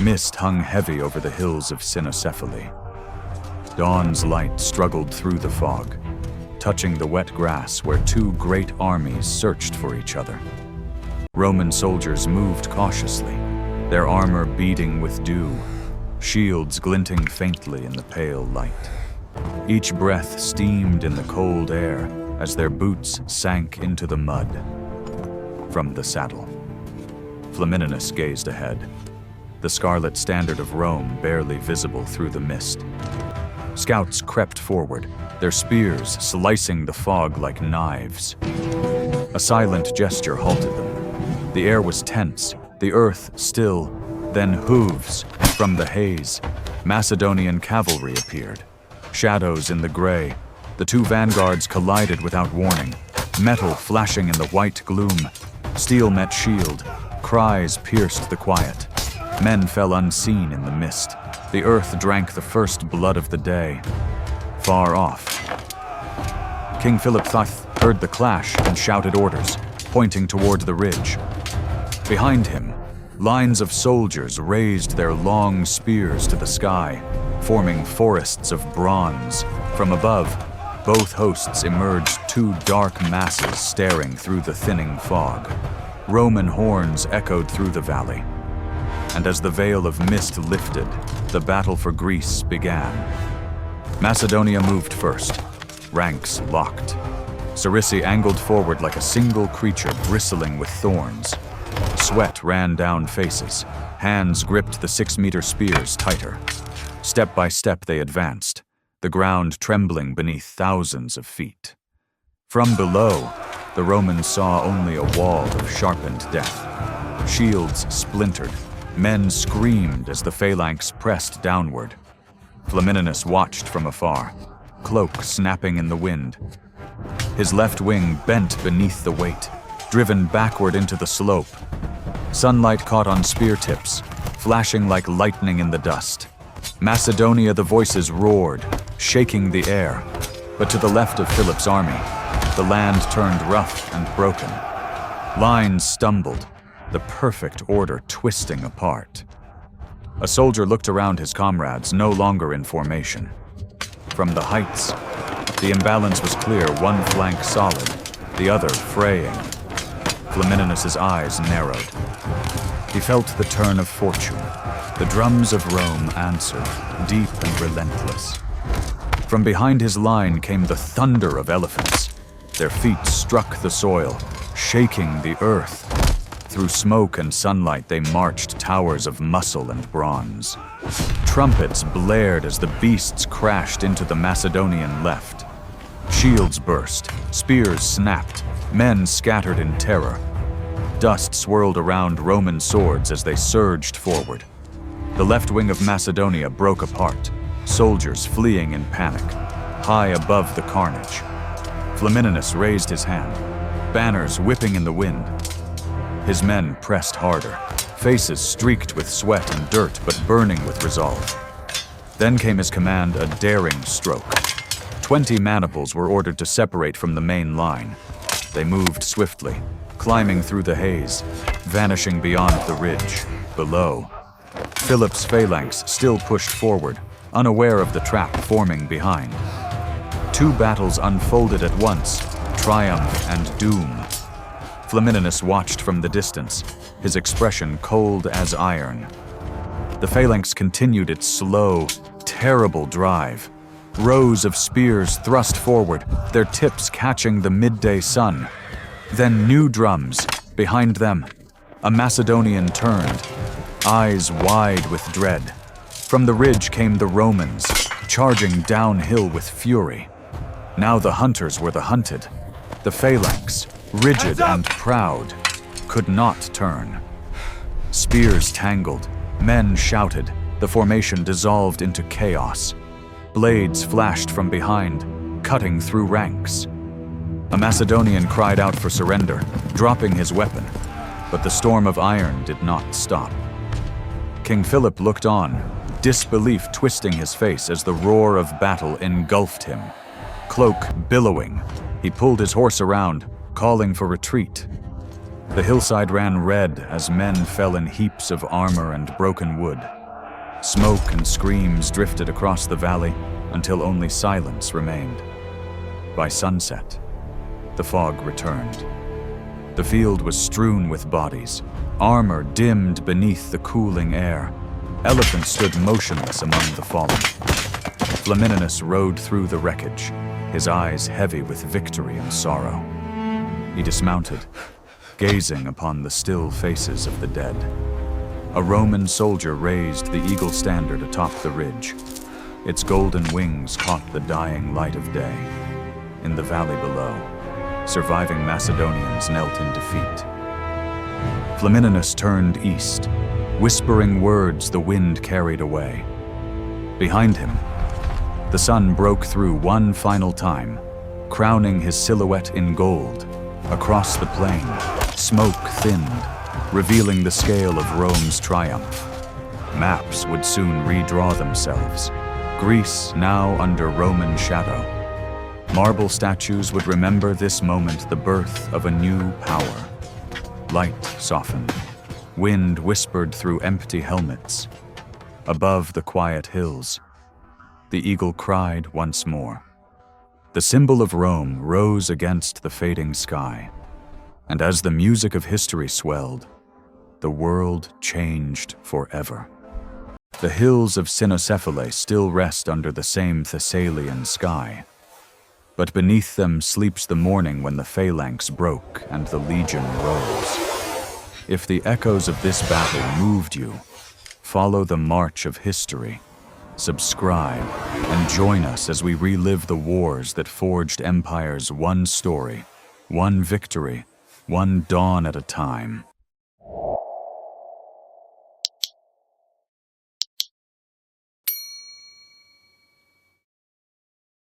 Mist hung heavy over the hills of Cynoscephalae. Dawn's light struggled through the fog, touching the wet grass where two great armies searched for each other. Roman soldiers moved cautiously, their armor beading with dew, shields glinting faintly in the pale light. Each breath steamed in the cold air as their boots sank into the mud. From the saddle, Flamininus gazed ahead, the scarlet standard of Rome barely visible through the mist. Scouts crept forward, their spears slicing the fog like knives. A silent gesture halted them. The air was tense, the earth still, then hooves from the haze. Macedonian cavalry appeared. Shadows in the gray. The two vanguards collided without warning, metal flashing in the white gloom. Steel met shield. Cries pierced the quiet. Men fell unseen in the mist. The earth drank the first blood of the day. Far off, King Philip heard the clash and shouted orders, pointing toward the ridge. Behind him, lines of soldiers raised their long spears to the sky, forming forests of bronze. From above, both hosts emerged, two dark masses staring through the thinning fog. Roman horns echoed through the valley. And as the veil of mist lifted, the battle for Greece began. Macedonia moved first, ranks locked. Cirici angled forward like a single creature bristling with thorns. Sweat ran down faces. Hands gripped the 6-meter spears tighter. Step by step they advanced, the ground trembling beneath thousands of feet. From below, the Romans saw only a wall of sharpened death. Shields splintered. Men screamed as the phalanx pressed downward. Flamininus watched from afar, cloak snapping in the wind. His left wing bent beneath the weight, driven backward into the slope. Sunlight caught on spear tips, flashing like lightning in the dust. Macedonia, the voices roared, shaking the air. But to the left of Philip's army, the land turned rough and broken. Lines stumbled, the perfect order twisting apart. A soldier looked around his comrades, no longer in formation. From the heights, the imbalance was clear, one flank solid, the other fraying. Flamininus's eyes narrowed. He felt the turn of fortune. The drums of Rome answered, deep and relentless. From behind his line came the thunder of elephants. Their feet struck the soil, shaking the earth. Through smoke and sunlight they marched, towers of muscle and bronze. Trumpets blared as the beasts crashed into the Macedonian left. Shields burst, spears snapped, men scattered in terror. Dust swirled around Roman swords as they surged forward. The left wing of Macedonia broke apart, soldiers fleeing in panic, high above the carnage. Flamininus raised his hand, banners whipping in the wind. His men pressed harder, faces streaked with sweat and dirt but burning with resolve. Then came his command, a daring stroke. 20 maniples were ordered to separate from the main line. They moved swiftly, climbing through the haze, vanishing beyond the ridge, below. Philip's phalanx still pushed forward, unaware of the trap forming behind. Two battles unfolded at once, triumph and doom. Flamininus watched from the distance, his expression cold as iron. The phalanx continued its slow, terrible drive. Rows of spears thrust forward, their tips catching the midday sun. Then new drums, behind them. A Macedonian turned, eyes wide with dread. From the ridge came the Romans, charging downhill with fury. Now the hunters were the hunted. The phalanx, rigid and proud, could not turn. Spears tangled, men shouted, the formation dissolved into chaos. Blades flashed from behind, cutting through ranks. A Macedonian cried out for surrender, dropping his weapon, but the storm of iron did not stop. King Philip looked on, disbelief twisting his face as the roar of battle engulfed him. Cloak billowing, he pulled his horse around, calling for retreat. The hillside ran red as men fell in heaps of armor and broken wood. Smoke and screams drifted across the valley until only silence remained. By sunset, the fog returned. The field was strewn with bodies, armor dimmed beneath the cooling air. Elephants stood motionless among the fallen. Flamininus rode through the wreckage, his eyes heavy with victory and sorrow. He dismounted, gazing upon the still faces of the dead. A Roman soldier raised the eagle standard atop the ridge. Its golden wings caught the dying light of day. In the valley below, surviving Macedonians knelt in defeat. Flamininus turned east, whispering words the wind carried away. Behind him, the sun broke through one final time, crowning his silhouette in gold. Across the plain, smoke thinned, revealing the scale of Rome's triumph. Maps would soon redraw themselves, Greece now under Roman shadow. Marble statues would remember this moment, the birth of a new power. Light softened, wind whispered through empty helmets. Above the quiet hills, the eagle cried once more. The symbol of Rome rose against the fading sky, and as the music of history swelled, the world changed forever. The hills of Cynoscephalae still rest under the same Thessalian sky, but beneath them sleeps the morning when the Phalanx broke and the legion rose. If the echoes of this battle moved you, follow the march of history. Subscribe and join us as we relive the wars that forged empires, one story, one victory, one dawn at a time.